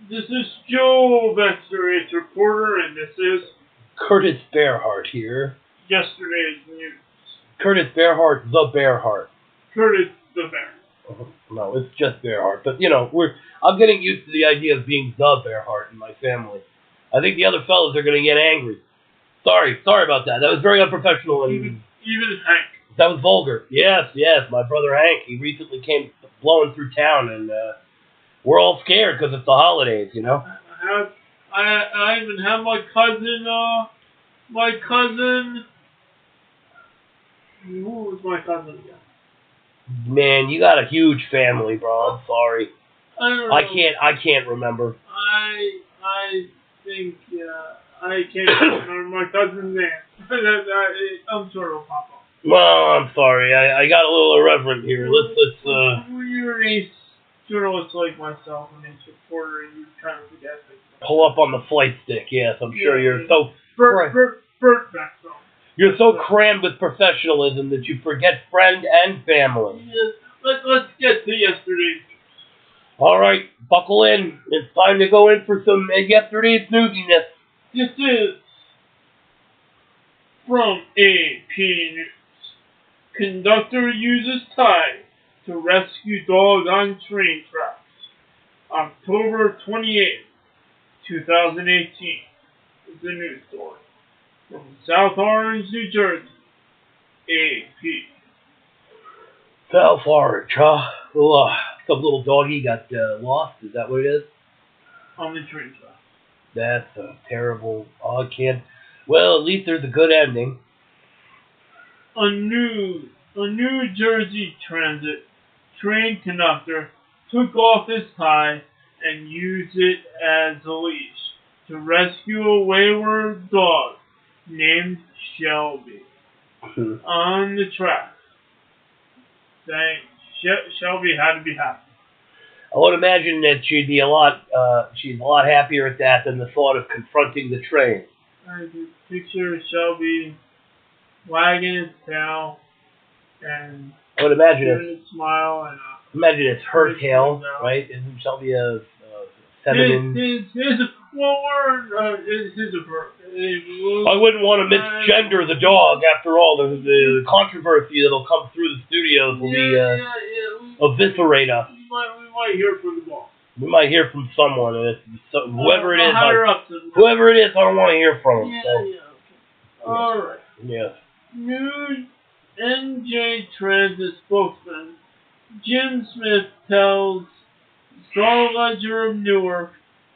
This is Joe, Vector reporter, and this is Kurtis Bearheart here. yesterday's news. Kurtis Bearheart, the Bearheart. Kurtis the Bear. No, it's just Bearheart. But, you know, I'm getting used to the idea of being the Bearheart in my family. I think the other fellas are going to get angry. Sorry about that. That was very unprofessional. And Even Hank. That was vulgar. Yes, my brother Hank. He recently came blowing through town, and we're all scared because it's the holidays, you know? I even have my cousin, who was my cousin again? Man, you got a huge family, bro. I'm sorry. I don't know. I can't remember. I think, I can't remember my cousin's name. I'm sure it'll pop up. Well, I'm sorry. I got a little irreverent here. Let's When you're a journalist like myself, and a reporter, and you kind of forget things. Pull up on the flight stick. Yes, I'm sure you're so... Bert back home. You're so crammed with professionalism that you forget friend and family. Yes. Let's get to yesterday's news. All right, buckle in. It's time to go in for some yesterday's newsiness. This is from AP News. Conductor uses tie to rescue dog on train tracks. October 28th, 2018 is the news story. From South Orange, New Jersey, AP. South Orange, huh? Well, some little doggy got lost. Is that what it is? On the train track. That's a terrible... Oh, I can't... Well, at least there's a good ending. A New Jersey Transit train conductor took off his tie and used it as a leash to rescue a wayward dog named Shelby on the track. Shelby had to be happy. I would imagine that she's a lot happier at that than the thought of confronting the train. I can picture Shelby wagging his tail and I would imagine giving a smile and imagine it's her tail, right? Isn't Shelby a feminine? His a bird. I wouldn't want to misgender the dog. After all, the controversy that'll come through the studios will eviscerate us. We might hear from the boss. We might hear from someone, and whoever it is, I don't want to hear from him. Okay. All right. Yes. New NJ Transit spokesman Jim Smith tells Star Ledger of Newark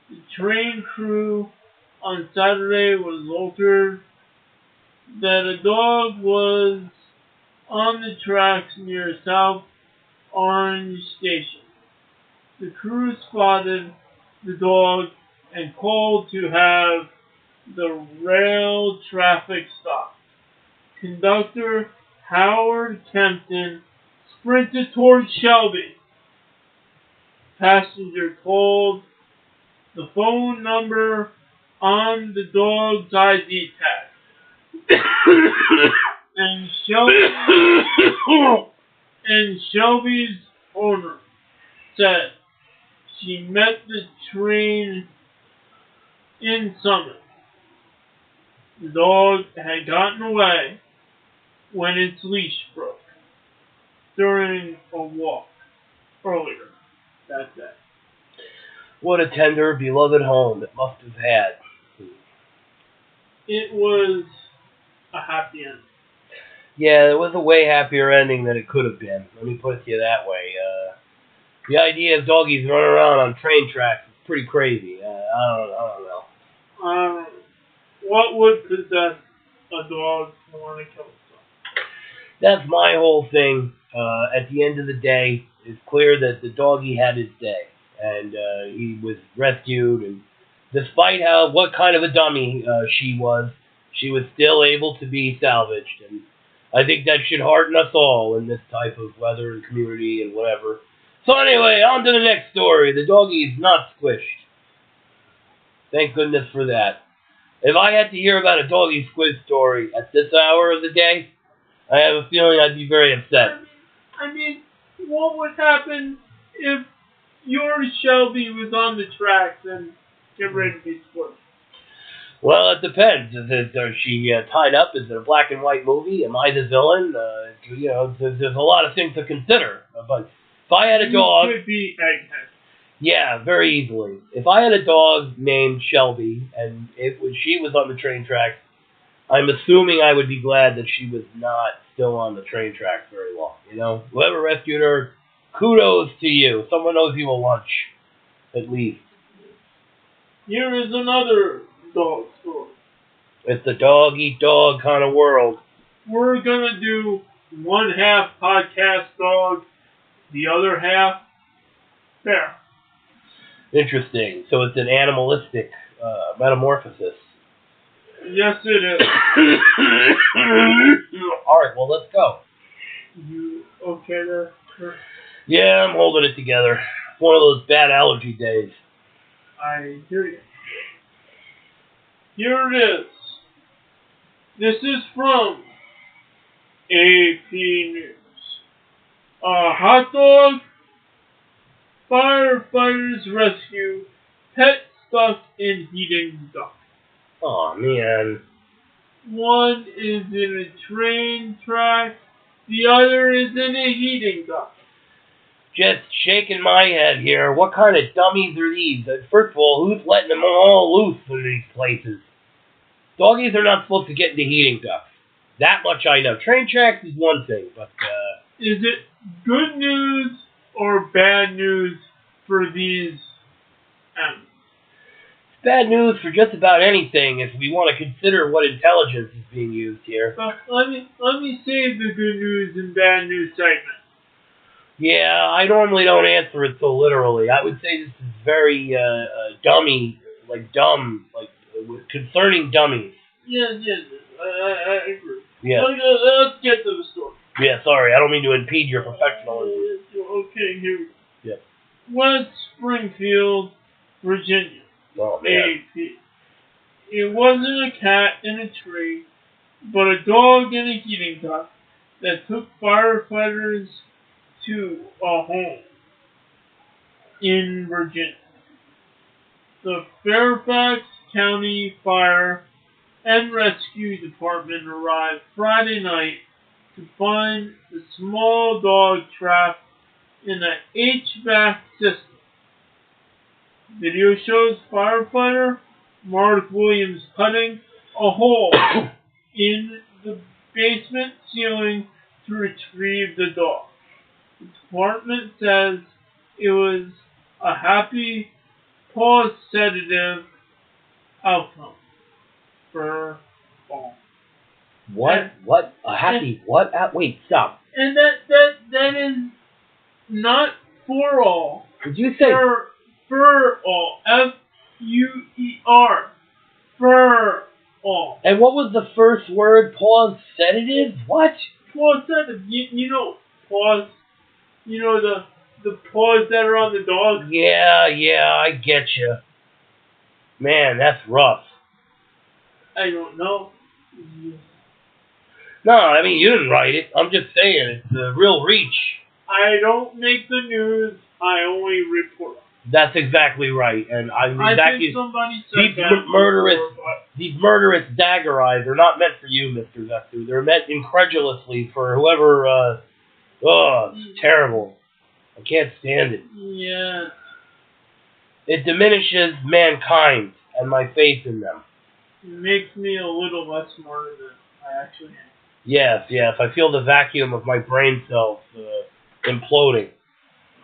the train crew on Saturday was altered, that a dog was on the tracks near South Orange Station. The crew spotted the dog and called to have the rail traffic stopped. Conductor Howard Kempton sprinted towards Shelby. Passenger called the phone number on the dog's ID tag. and Shelby's owner said she met the train in Summit. The dog had gotten away when its leash broke during a walk earlier that day. What a tender, beloved home it must have had. It was a happy ending. Yeah, it was a way happier ending than it could have been. Let me put it to you that way. The idea of doggies running around on train tracks is pretty crazy. I don't know. What would possess a dog to want to kill itself? That's my whole thing. At the end of the day, it's clear that the doggy had his day. And he was rescued, and despite what kind of a dummy she was still able to be salvaged. And I think that should hearten us all in this type of weather and community and whatever. So anyway, on to the next story. The doggy is not squished. Thank goodness for that. If I had to hear about a doggy squish story at this hour of the day, I have a feeling I'd be very upset. I mean, what would happen if your Shelby was on the tracks and get ready to be squished? Well, it depends. Is she tied up? Is it a black and white movie? Am I the villain? There's a lot of things to consider. But if I had a dog... You could be Egghead. Yeah, very easily. If I had a dog named Shelby, and she was on the train tracks, I'm assuming I would be glad that she was not still on the train tracks very long. Whoever rescued her, kudos to you. Someone owes you a lunch, at least. Here is another dog story. It's a dog-eat-dog kind of world. We're going to do one half podcast dog, the other half bear. Interesting. So it's an animalistic metamorphosis. Yes, it is. All right, well, let's go. You okay there? Yeah, I'm holding it together. It's one of those bad allergy days. I hear you. Here it is. This is from AP News. A hot dog. Firefighters rescue pet stuck in heating duct. Oh, man. One is in a train track. The other is in a heating duct. Just shaking my head here. What kind of dummies are these? First of all, who's letting them all loose in these places? Doggies are not supposed to get into heating ducts. That much I know. Train tracks is one thing, but... Is it good news or bad news for these animals? It's bad news for just about anything if we want to consider what intelligence is being used here. Let me save the good news and bad news segment. Yeah, I normally don't answer it so literally. I would say this is very concerning dummies. Yes, I agree. Yeah. Let's get to the story. Yeah, sorry, I don't mean to impede your professionalism. Okay, here we go. Yeah. West Springfield, Virginia. Oh, man. AP. It wasn't a cat in a tree, but a dog in a heating duct that took firefighters to a home in Virginia. The Fairfax County Fire and Rescue Department arrived Friday night to find the small dog trapped in an HVAC system. Video shows firefighter Mark Williams cutting a hole in the basement ceiling to retrieve the dog. The department says it was a happy, pause sedative outcome for all. What? A happy what? Wait, stop. And that is not for all. Did you say for all? F-U-E-R. For all. And what was the first word? Pause sedative? What? Pause sedative. You know pause. You know the paws that are on the dog? Yeah, I get you. Man, that's rough. I don't know. No, I mean, you didn't write it. I'm just saying, it's a real reach. I don't make the news. I only report. That's exactly right. And I think somebody said these murderous dagger eyes are not meant for you, Mr. Vestu. They're meant incredulously for whoever, it's terrible. I can't stand it. Yeah. It diminishes mankind and my faith in them. It makes me a little less smarter than I actually am. Yes. I feel the vacuum of my brain cells imploding.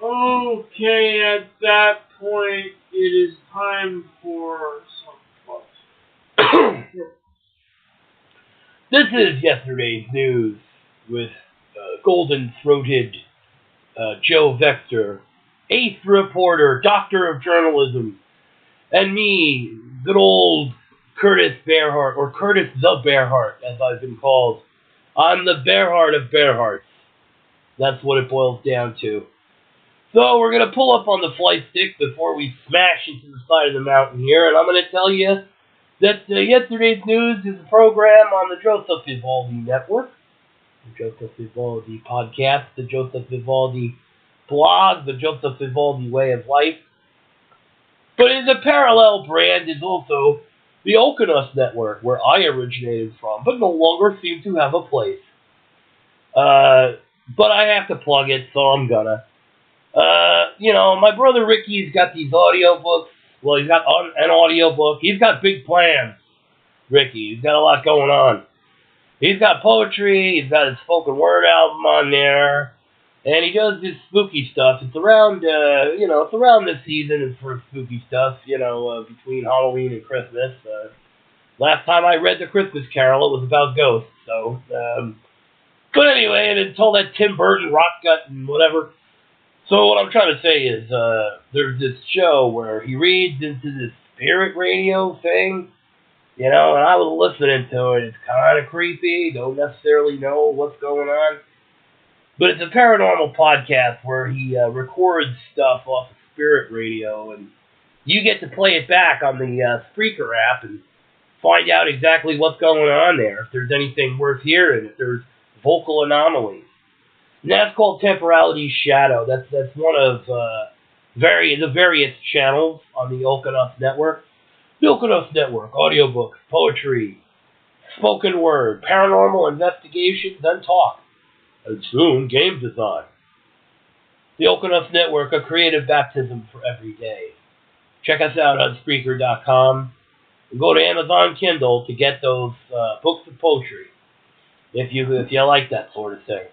Okay, at that point, it is time for some fun. This is yesterday's news with golden-throated Joe Vector, 8th reporter, doctor of journalism, and me, good old Kurtis Bearheart, or Kurtis the Bearheart, as I've been called. I'm the Bearheart of Bearhearts. That's what it boils down to. So we're going to pull up on the flight stick before we smash into the side of the mountain here, and I'm going to tell you that yesterday's news is a program on the Joseph Vivaldi Network, the Joseph Vivaldi podcast, the Joseph Vivaldi blog, The Joseph Vivaldi Way of Life. But in the parallel brand is also the Okonos Network, where I originated from, but no longer seem to have a place. But I have to plug it, so I'm gonna. My brother Ricky's got these audiobooks. Well, he's got an audiobook. He's got big plans, Ricky. He's got a lot going on. He's got poetry. He's got his spoken word album on there. And he does this spooky stuff. It's around, it's around this season for spooky stuff, between Halloween and Christmas. Last time I read The Christmas Carol, it was about ghosts, so, but anyway, and it's all that Tim Burton rock gut and whatever. So what I'm trying to say is, there's this show where he reads into this spirit radio thing, and I was listening to it. It's kind of creepy. Don't necessarily know what's going on. But it's a paranormal podcast where he records stuff off of spirit radio, and you get to play it back on the Spreaker app and find out exactly what's going on there, if there's anything worth hearing, if there's vocal anomalies. And that's called Temporality's Shadow. That's one of the various channels on the Okonos Network. The Okonos Network, audiobooks, poetry, spoken word, paranormal investigations, and talk. And soon, game design. The Okonos Network, a creative baptism for every day. Check us out on Spreaker.com. And go to Amazon Kindle to get those books of poetry. If you like that sort of thing,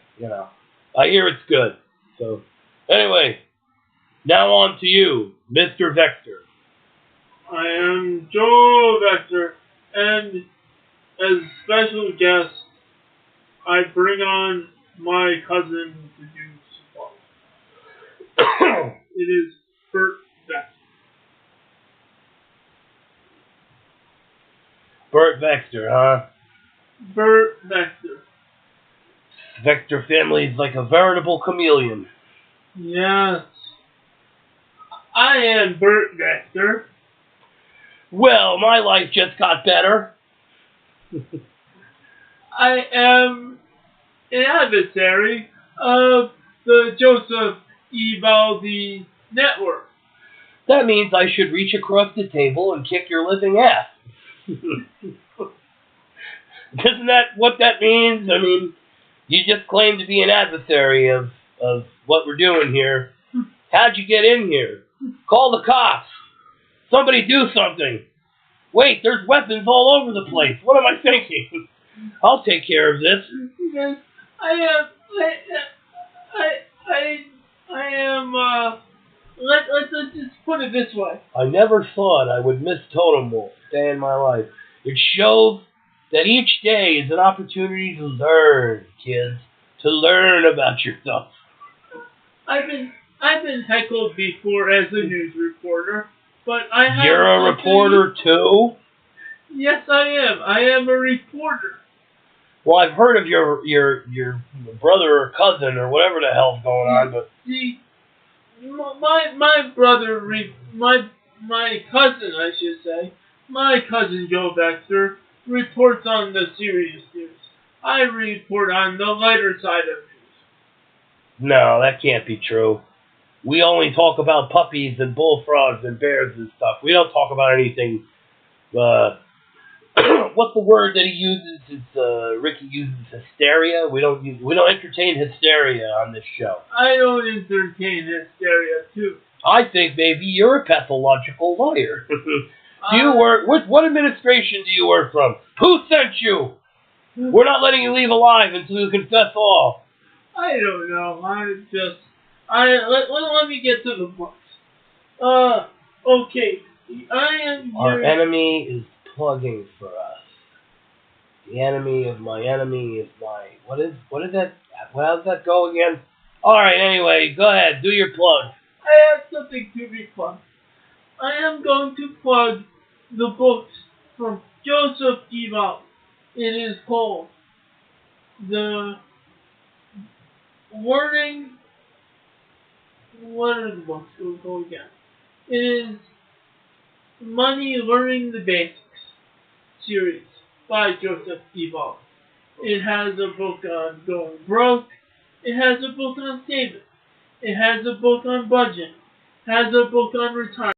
I hear it's good. So, anyway, now on to you, Mr. Vector. I am Joe Vector, and as a special guest, I bring on my cousin to do support. It is Bert Vector. Bert Vector, huh? Bert Vector. Vector family is like a veritable chameleon. Yes. I am Bert Vector. Well, my life just got better. I am an adversary of the Joseph Vivaldi Network. That means I should reach across the table and kick your living ass. Isn't that what that means? I mean, you just claim to be an adversary of what we're doing here. How'd you get in here? Call the cops. Somebody do something. Wait, there's weapons all over the place. What am I thinking? I'll take care of this. Yes, let's just put it this way. I never thought I would miss Totem Wolf a day in my life. It shows that each day is an opportunity to learn, kids. To learn about yourself. I've been heckled before as a news reporter, but I have. You're a reporter too? Yes, I am. I am a reporter. Well, I've heard of your brother or cousin or whatever the hell's going on, but see, my brother, my cousin, I should say, my cousin Joe Vector reports on the serious news. I report on the lighter side of news. No, that can't be true. We only talk about puppies and bullfrogs and bears and stuff. We don't talk about anything. What's the word that he uses? Ricky uses hysteria. We don't entertain hysteria on this show. I don't entertain hysteria too. I think maybe you're a pathological liar. Do you work? What administration do you work from? Who sent you? We're not letting you leave alive until you confess all. I don't know. Let me get to the books. Okay. Our enemy is plugging for us. The enemy of my enemy is my... What is that? How does that go again? Alright, anyway, go ahead. Do your plug. I have something to be plugged. I am going to plug the books from Joseph Vivaldi. It is called The Learning... What are the books? We'll go again. It is Money Learning the Basics series by Joseph Vivaldi. It has a book on going broke. It has a book on saving. It has a book on budget. Has a book on retirement.